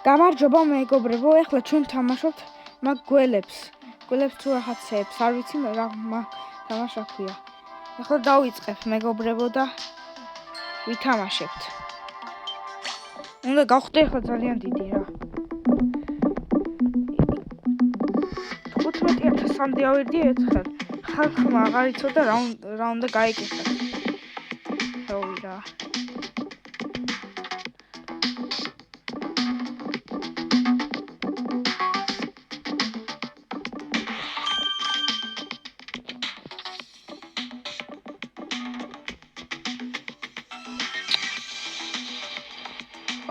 გამარჯობა მეგობრებო, ეხლა ჩვენ თამაშობთ მაგ გველებს თუ რაღაცეებს, არ ვიცი რა თამაში აქვია. ეხლა დავიწყებ მეგობრებო და ვითამაშებთ. უნდა გავხდე ეხლა ძალიან დიდი რა. 15,000-მდე ავერდი ერთხელ. ხალხმა აღარ იცოდა რა უნდა გაეკეთათ. რავი რა.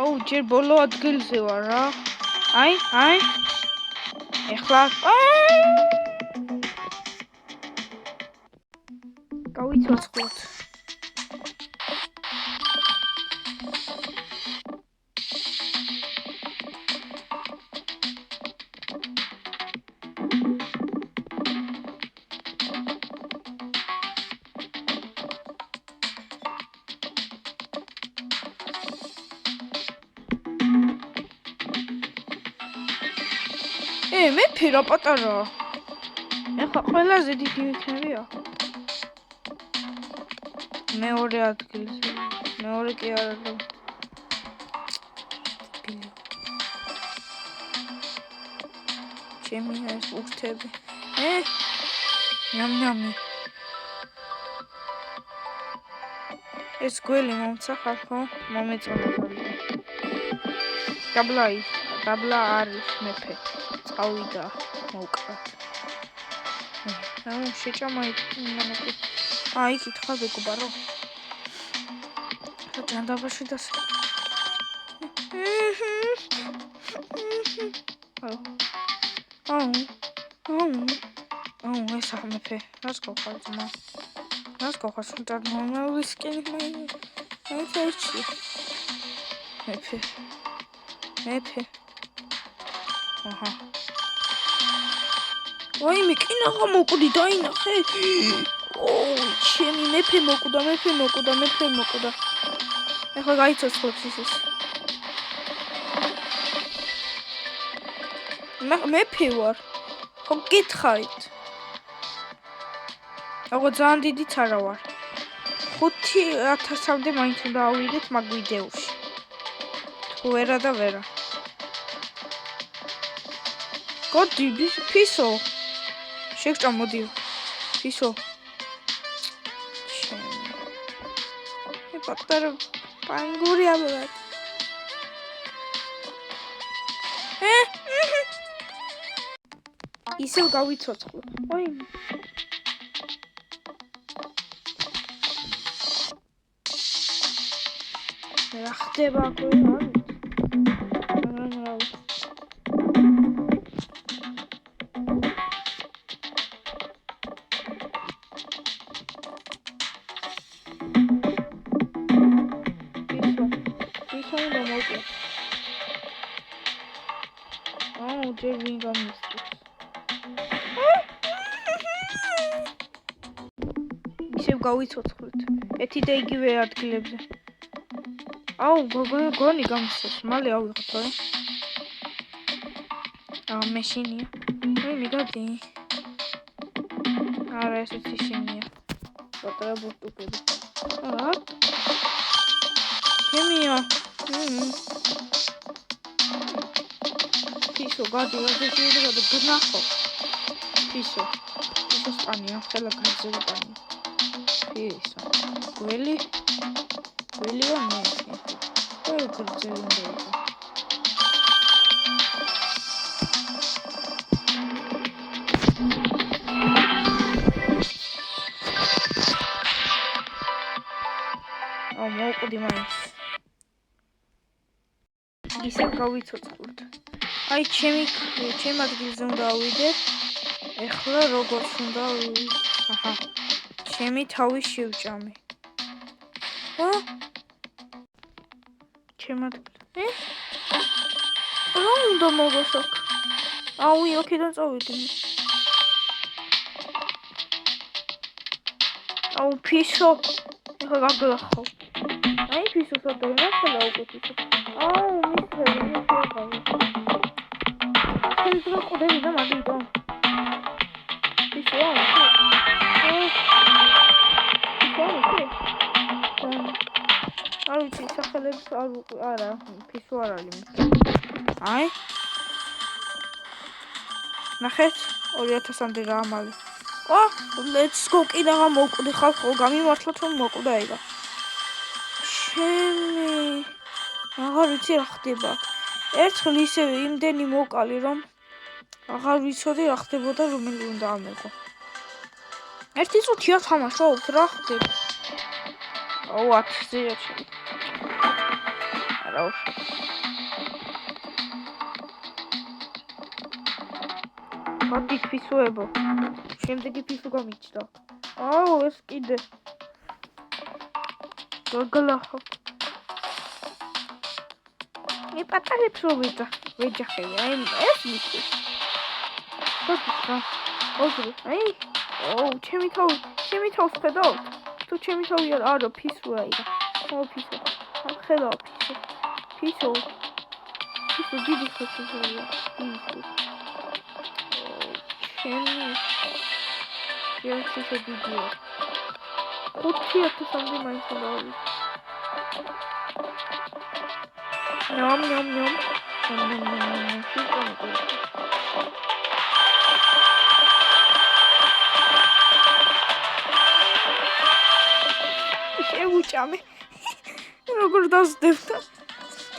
აუ, ჯერ ბოლო ადგილზე ვარ რა. აი. ეხლა გავიცოცხლოთ. მეფე რა პატარაა. ეხლა ყველაზე დიდი ვიქნებია. მეორე ადგილზე. მეორე კი არა და. ჩემი ეს ურთები. ნამნამი. ეს გველი მომცა ხალხო, მომეწონა ძალიან. დაბლა არის მეფე. წავიდა მოკრა. შეჭამა იქ. აი, კითხვა გეკუბარო. ჯანდაბაში და ეს მეფე. რას გოხარ ძმა? რას გოხარ სულტან მომავისკენ მეფე. აჰა. ვაი, მე კინაღა მოკვდი დაინახე. ჩემი მეფე მოკვდა. ეხლა გაიცოცხლებს ის. მეფე ვარ. ხო გითხარით. აგო ძალიან დიდიც არა ვარ. 5,000-მდე მაინც უნდა ავიდეთ მაგ ვიდეოში. თუ ვერა და ვერა. გოდი ფისო. შეგჭა მოდი. ფისო. პატარა პანგური ალბათ. ისევ გავიცოცხლო. ой. რა ხდება აქ? ჯერ ვინ გამისწრებს. ისევ გავიცოცხლეთ. ერთი და იგივე ადგილებზე. აუ, გონი გამისწრებს. მალე ავიღოთ, რა. მეშინია. მიგადი. არა, ესეც ისინია. პატარა ბურტუკები. ჩემია. Piso, gadi, gnacho. Piso Spania, hela gadzo Spania. Piso. Quelli o no? Quello che c'è in mezzo. Molto di mais. Isem გავიცოცხლოთ. აი ჩემი ადგილზე უნდა ავიდეთ. ეხლა როგორც უნდა აჰა. ჩემი თავი შევჭამე. ჩემი ადგილზე. რა უნდა მოგოსაკ? აუ, იქიდან წავიდი. აუ, ფისო. ეხლა გაგლახავ. აი ფისო სადაა, რა ხდება უკვე ფისო. აუ, მისწრები, ყუდები და მაგიტო. ისაა. არ ვიცი, სახელებს არა, ფისო არ არის. აი. ნახეთ 2000-მდე გაამალე. let's go კიდე მოვკვდი ხალხო, გამიმართლოთ რომ მოკვდა ეგა. ჩემი აღარ ვიცი რა ხდება. ერთხელ ისევე იმდენი მოკალი რომ აღარ ვიცოდი რა ხდებოდა რომელი უნდა ამეყო. ერთი წუთია თამაშობთ რა ხდება. 1000-ია ჩემი. არა უშო. მოდი ფისოებო. შემდეგი ფისო გამიჩნდა. ეს კიდე. გაგლახო. პატარებს რო ვეჯახები. ეს მისი. აი, ჩემი თავს ხედავთ? თუ ჩემი თავი არა, ფისოა იგა. ფისო. ხედავ ფისო. ფისო დიდი ხოთია. ჩემი. ფისო დიდია. 5000-მდე მაინც დავი. ნომ. შევუჭამე. როგორ დასდებდა?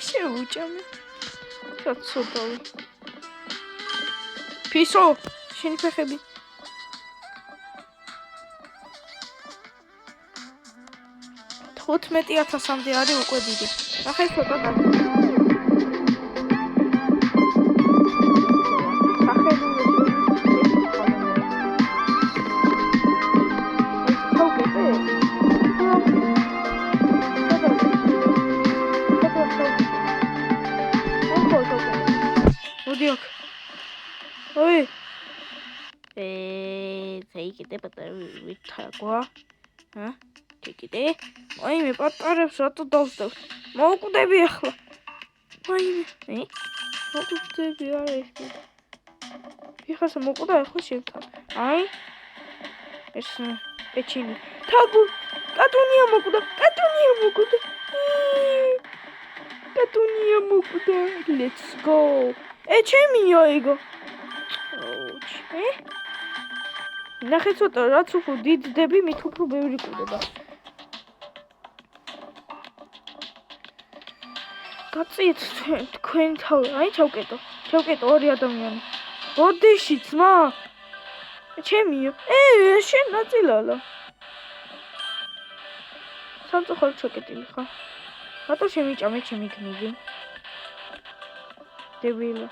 შევუჭამე. კაცოდავი. ფისო, შენი ფეხები. 15000-მდე არის უკვე დიდი. ახლა ცოტა და Take it, with Tagua. Take it, I may put out shot of those. More could they be a what could they be a because a mokuda ship. I it's a chini. Tagu, Catunia Mokuda, Catunia Mokuda. Let's go. A chimney, Yoigo. ნახეთ ცოტა რაც უფრო დიდდები მით უფრო ბევრი კვდება. გაწიეთ თქვენ თავი, აი ჩავკეტო ორი ადამიანი. ბოდიში ძმა. ჩემიო. შენ ნაწილალა. სამწუხაროდ ჩაკეტილი ხარ. რატო შემიჭამე ჩემი გმირი? დებილა.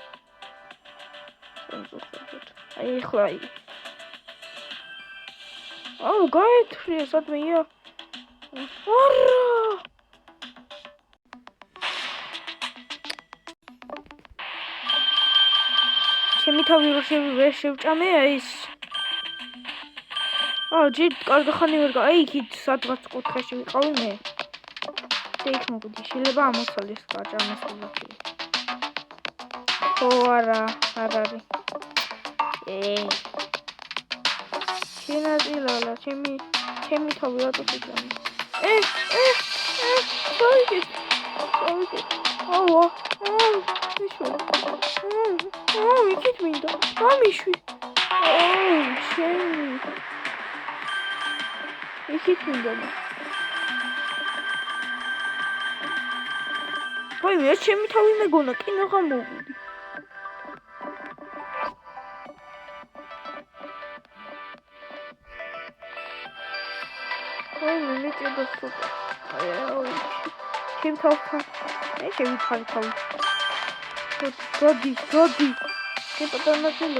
სამწუხაროდ. აი ხლა გაეთრია სადმეია. არა. ჩემი თავი ვერ შევჭამე ის. ჯერ კარგახანი ვერ აი იქით სადღაც კუთხეში ვიყავი მე. იქ მოგვიდი შეიძლება ამოცვალეს გაჭამეს ყველაფერი. არა, არ არის. შენაწილალა ჩემი თავი რატო შეჭამე? იქით მინდა. გამიშვი. შენი. იქით მინდა. მე ჩემი თავი მეგონა, კინო გამოვიდი. Kim tavuktan ne şey bir tane tavuk. Godi. Ne kadar nasıl?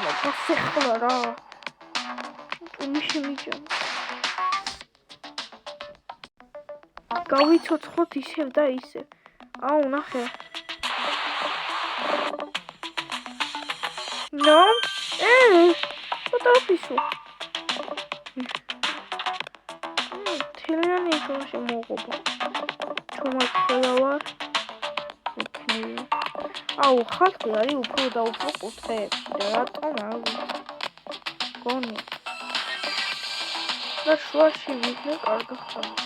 Nasıl sıktılar ha. Konuşamayacağım. გავიცოცხლოთ ისევ და ისევ. ნახე. ფოტოფისო. თელიანი შემოღობა. ჩუმად ხელავარ. აუ, ხალხი არის უფრო და უფრო კუთხეებში და რატომ არ ვიცი. გონი. და შუაში ვიდნე კარგი ხდება.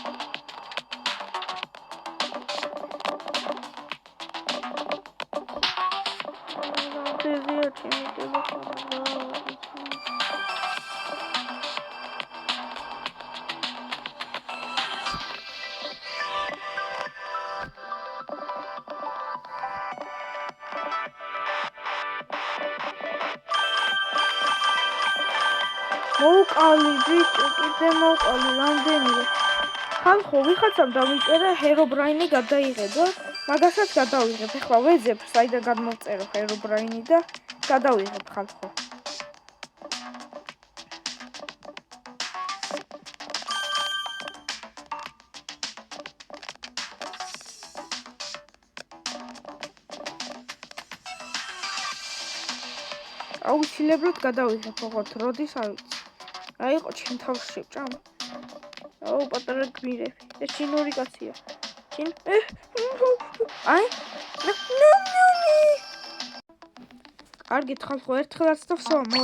მოვყალი ბიჭო, კიდე მოვყალი რამდენიმე. ხალხო, ვიხაცამ დავიწერა ჰერობრაინი გადაიღებო, მაგასაც გადავიღებ. ეხლა ვეძებ, საიდან გადმოვწერო ჰერობრაინი და გადავიღებ ხალხო. აუცილებლად გადავიღებ, ოღონდ როდის არ ვიცი. აი იყო ჩემ თავში ჭამ. აუ პატარა გმირები. ეს ჩინური კაცია. ჩინ აი კარგით ხალხო, ერთხელაც და ვსვამო.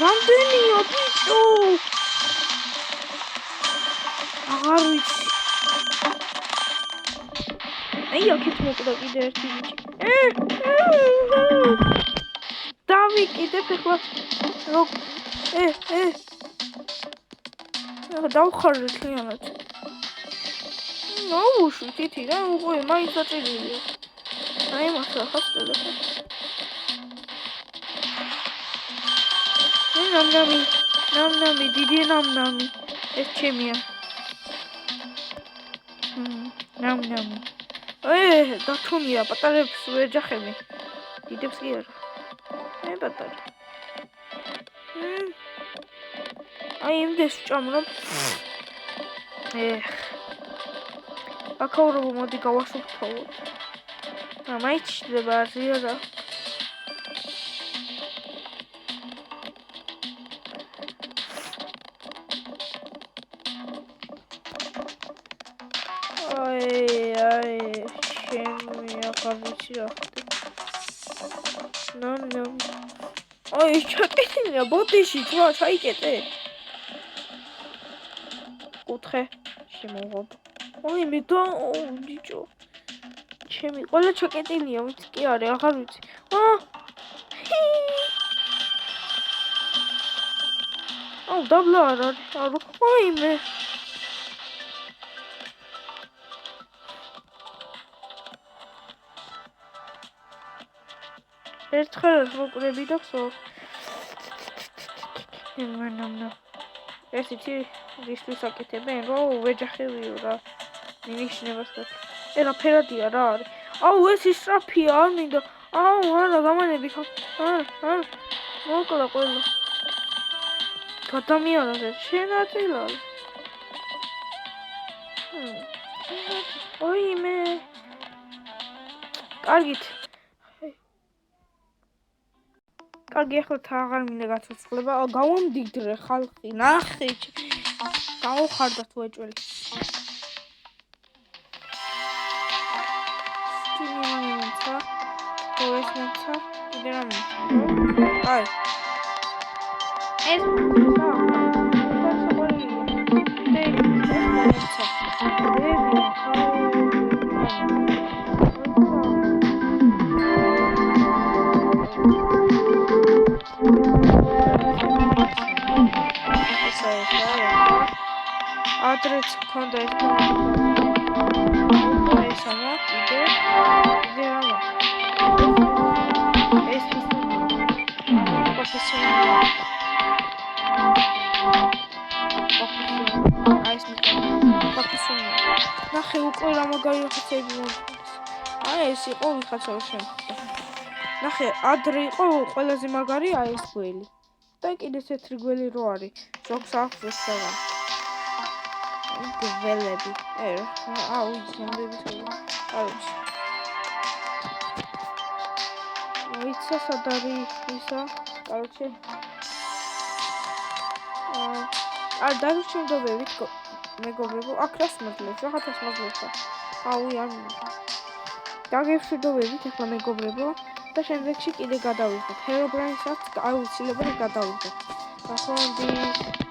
რამდენია ბიჭო? აღარ ვიცი. აი აქეთ მოკდა კიდე ერთი ბიჭი. დავიკიდებ ეხლა დავხარჯე თლიანად. აუშვი თითი რა უყური მაინც აჭირია. აი მასა ხაც ტელეფონი. ნამნამი დიდი ნამნამი ეს ჩემია. ნამნამი. დათუნია პატარებს ვერ ჯახები. დიდებს კი არა. მე პატარა. აი იმდეს ვჭამ რომ აკაურო მოდი გავასუფთავოთ. მაინც შეიძლება ზიარა. აი ჩემი აღარ ვიცი რა ხდება. ნამ აი ჩაკეტილია ბოდიში თვა ჩაიკეტე. კუთხე შემოღობ. აი მე და ბიჭო. ჩემი ყველა ჩაკეტილია, ვიცი კი არა, აღარ ვიცი. აუ დაბლა არ არის. აი მე ერთხელ მოკლები და ხსო. ეს იცი რისთვის აკეთებენ, რომ ვეჯახევიო რა. მინიშნებას და რა ფერადია რა არის. აუ ეს ისტრაფია არ მინდა. აუ არა გამანები ხა. არა. მოკლა ყველა. გადამიანაზე შენაწილალ. ოი მე. კარგით. კარგი ახლა აღარ მინდა გაცოცხლება. გავამდიდრე ხალხი, ნახე. გავხარდა თუ ეჭველი. სტიმულინცა. ოესნაცა. კიდე რა მინდა. აი. ეს ადრეც მქონდა ეს ესამა კიდე რამა ეს პროფესიონალი ნახე უკვე რა მაგარი ხაცები მომდის აი ეს იყო ვიხაცავ შემდგომ ნახე ადრე იყო ყველაზე მაგარი აი ეს გველი და კიდე თეთრი გველი რო არის ზოგს აქვს ეს რა გველები აუ ისმოდები აუჩი ვიცი სად არის ისა короче დაგვრჩენდობებით მეგობრებო აქ რას მოძლევს რაღაცას მოძლევს აუ არ მინდა დაგემშვიდობებით ახლა მეგობრებო და შემდეგში კიდე გადავიღოთ. ჰერობრაინსაც აუცილებლად გადავიღოთ. ახლა